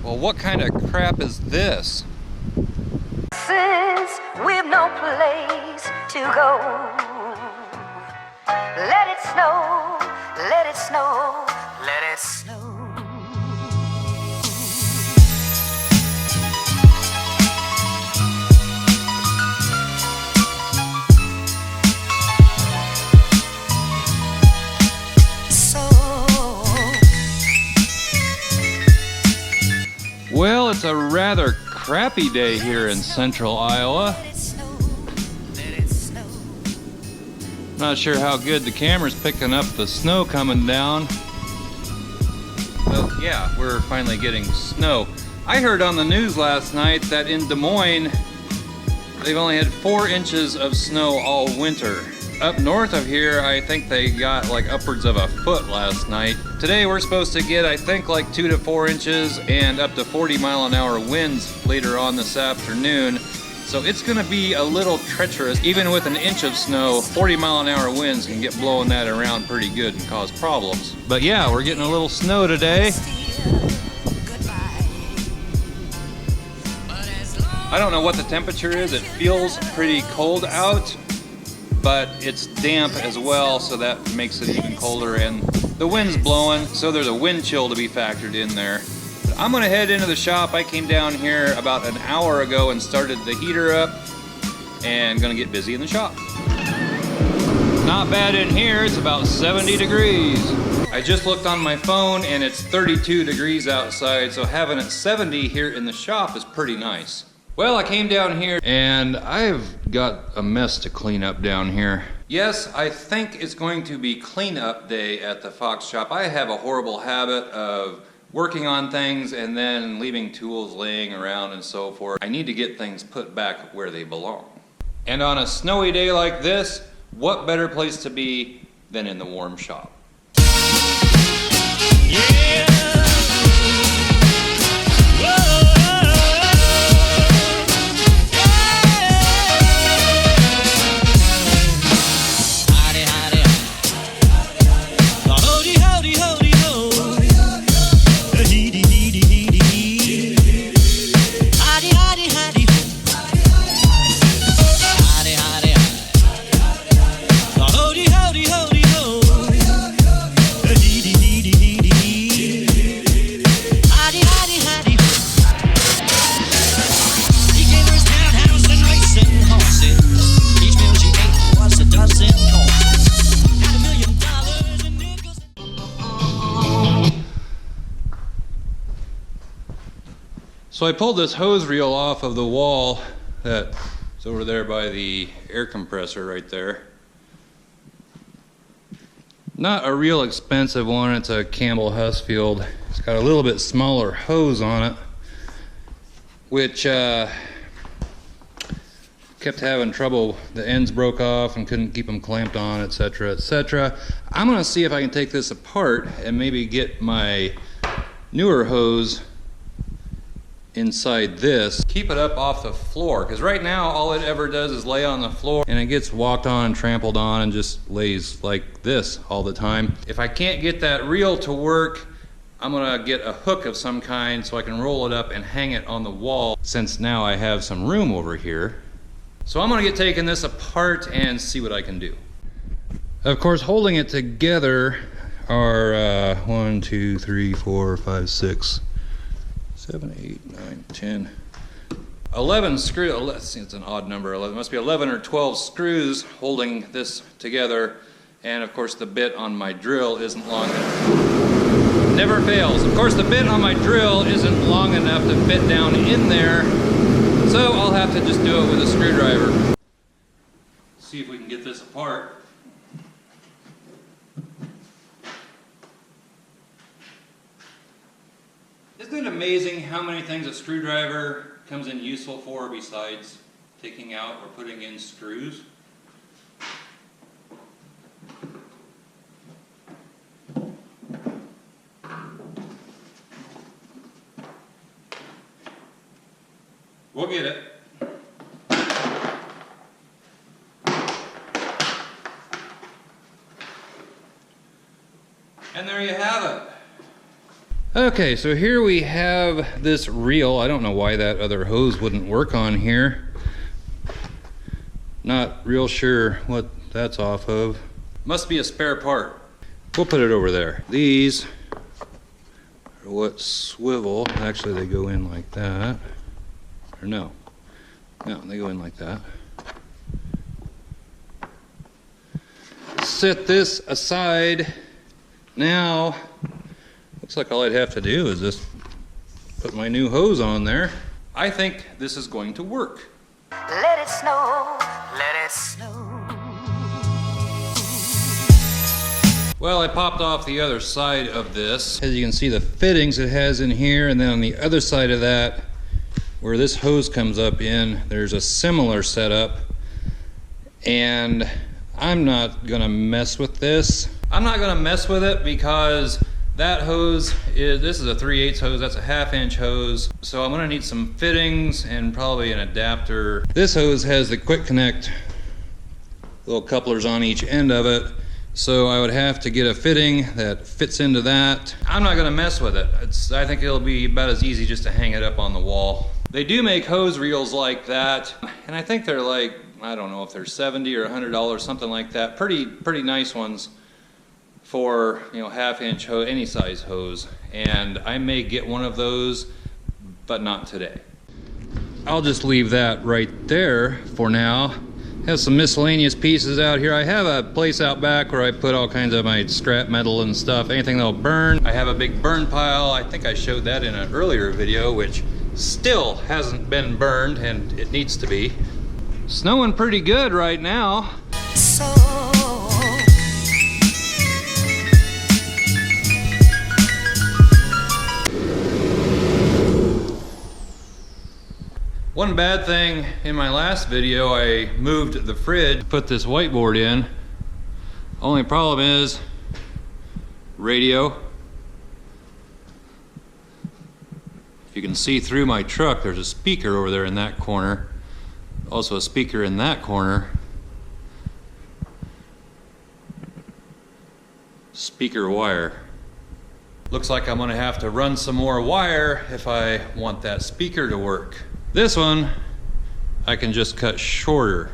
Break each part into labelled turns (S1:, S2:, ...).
S1: Well, what kind of crap is this?
S2: Since we've no place to go, let it snow, let it snow, let it snow.
S1: Well, it's a rather crappy day here in central Iowa. Not sure how good the camera's picking up the snow coming down. But yeah, we're finally getting snow. I heard on the news last night that in Des Moines, they've only had 4 inches of snow all winter. Up north of here, I think they got like upwards of a foot last night. Today we're supposed to get, I think, like 2 to 4 inches and up to 40-mile-an-hour winds later on this afternoon. So it's gonna be a little treacherous. Even with an inch of snow, 40-mile-an-hour winds can get blowing that around pretty good and cause problems. But yeah, we're getting a little snow today. I don't know what the temperature is. It feels pretty cold out, but it's damp as well, so that makes it even colder, and the wind's blowing, so there's a wind chill to be factored in there. But I'm gonna head into the shop. I came down here about an hour ago and started the heater up, and gonna get busy in the shop. Not bad in here, it's about 70 degrees. I just looked on my phone and it's 32 degrees outside, so having it 70 here in the shop is pretty nice. Well, I came down here and I've got a mess to clean up down here. Yes, I think it's going to be cleanup day at the Fox shop. I have a horrible habit of working on things and then leaving tools laying around and so forth. I need to get things put back where they belong. And on a snowy day like this, what better place to be than in the warm shop? Yeah. So I pulled this hose reel off of the wall that's over there by the air compressor right there. Not a real expensive one, it's a Campbell Husfield. It's got a little bit smaller hose on it, which kept having trouble. The ends broke off and couldn't keep them clamped on, etc., etc. I'm gonna see if I can take this apart and maybe get my newer hose inside this. Keep it up off the floor, because right now all it ever does is lay on the floor and it gets walked on and trampled on and just lays like this all the time. If I can't get that reel to work, I'm gonna get a hook of some kind so I can roll it up and hang it on the wall, since now I have some room over here. So I'm gonna get taking this apart and see what I can do. Of course, holding it together are 1, 2, 3, 4, 5, 6, 7, 8, 9, 10, 11 screws. Let's see, it's an odd number. 11. It must be 11 or 12 screws holding this together. And of course, the bit on my drill isn't long enough. Never fails. Of course, the bit on my drill isn't long enough to fit down in there, so I'll have to just do it with a screwdriver. See if we can get this apart. Isn't it amazing how many things a screwdriver comes in useful for besides taking out or putting in screws? We'll get it. And there you have it. Okay, so here we have this reel. I don't know why that other hose wouldn't work on here. Not real sure what that's off of. Must be a spare part. We'll put it over there. These are what swivel. Actually, they go in like that. Or no. No, they go in like that. Set this aside. Now, looks like all I'd have to do is just put my new hose on there. I think this is going to work.
S2: Let it snow, let it snow.
S1: Well, I popped off the other side of this. As you can see, the fittings it has in here, and then on the other side of that, where this hose comes up in, there's a similar setup. And I'm not gonna mess with this. I'm not gonna mess with it because that hose this is a 3/8 hose, that's a 1/2 inch hose. So I'm gonna need some fittings and probably an adapter. This hose has the quick connect little couplers on each end of it. So I would have to get a fitting that fits into that. I'm not gonna mess with it. I think it'll be about as easy just to hang it up on the wall. They do make hose reels like that, and I think they're like, I don't know if they're $70 or $100, something like that. Pretty nice ones for, you know, 1/2 inch hose, any size hose. And I may get one of those, but not today. I'll just leave that right there for now. Have some miscellaneous pieces out here. I have a place out back where I put all kinds of my scrap metal and stuff, anything that'll burn. I have a big burn pile. I think I showed that in an earlier video, which still hasn't been burned, and it needs to be. Snowing pretty good right now.
S2: So
S1: one bad thing in my last video, I moved the fridge, put this whiteboard in. Only problem is radio. If you can see through my truck, there's a speaker over there in that corner. Also a speaker in that corner. Speaker wire. Looks like I'm gonna have to run some more wire if I want that speaker to work. This one, I can just cut shorter.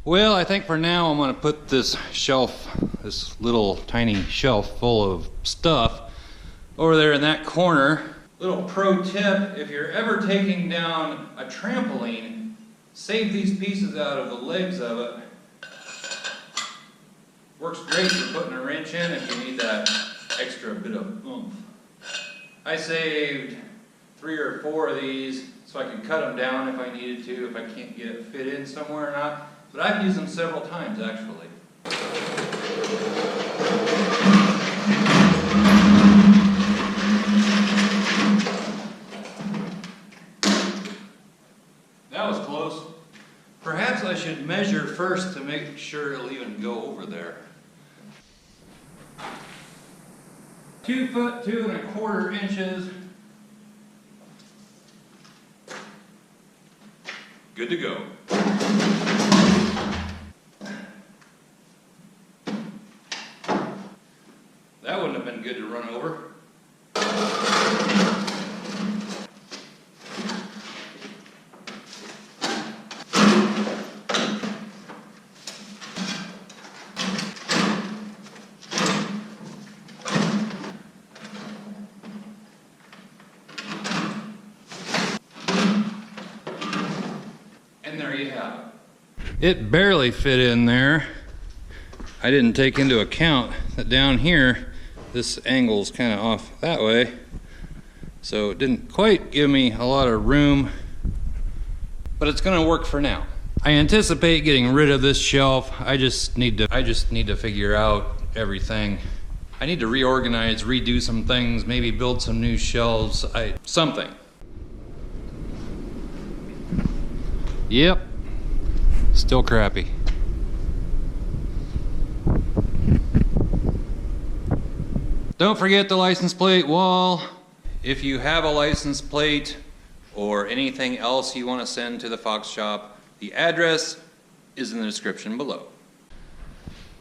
S1: Well, I think for now I'm gonna put this shelf, this little tiny shelf full of stuff over there in that corner. Little pro tip, if you're ever taking down a trampoline, save these pieces out of the legs of it. Works great for putting a wrench in if you need that extra bit of oomph. I saved 3 or 4 of these so I could cut them down if I needed to, if I can't get it fit in somewhere or not. But I've used them several times actually. That was close. Perhaps I should measure first to make sure it'll even go over there. 2 foot 2 1/4 inches. Good to go. That wouldn't have been good to run over. And there you have it. It barely fit in there. I didn't take into account that down here, this angle's kind of off that way. So it didn't quite give me a lot of room, but it's gonna work for now. I anticipate getting rid of this shelf. I just need to figure out everything. I need to reorganize, redo some things, maybe build some new shelves, something. Yep, still crappy. Don't forget the license plate wall. If you have a license plate or anything else you want to send to the Fox shop, the address is in the description below.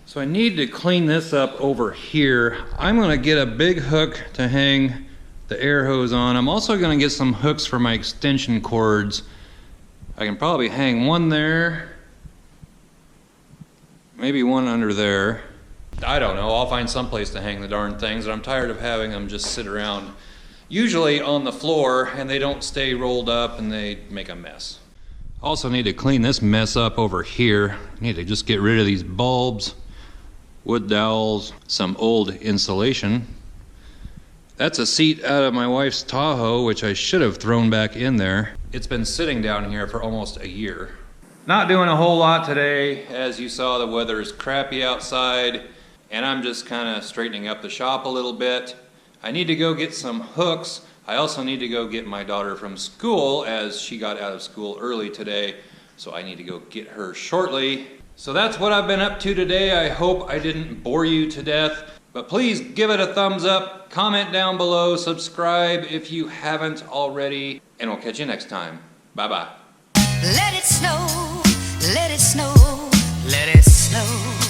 S1: So I need to clean this up over here. I'm gonna get a big hook to hang the air hose on. I'm also gonna get some hooks for my extension cords. I can probably hang one there, maybe one under there. I don't know, I'll find some place to hang the darn things, and I'm tired of having them just sit around, usually on the floor, and they don't stay rolled up and they make a mess. Also need to clean this mess up over here. Need to just get rid of these bulbs, wood dowels, some old insulation. That's a seat out of my wife's Tahoe, which I should have thrown back in there. It's been sitting down here for almost a year. Not doing a whole lot today. As you saw, the weather is crappy outside, and I'm just kind of straightening up the shop a little bit. I need to go get some hooks. I also need to go get my daughter from school, as she got out of school early today, so I need to go get her shortly. So that's what I've been up to today. I hope I didn't bore you to death, but please give it a thumbs up, comment down below, subscribe if you haven't already, and we'll catch you next time. Bye-bye.
S2: Let it snow, let it snow, let it snow.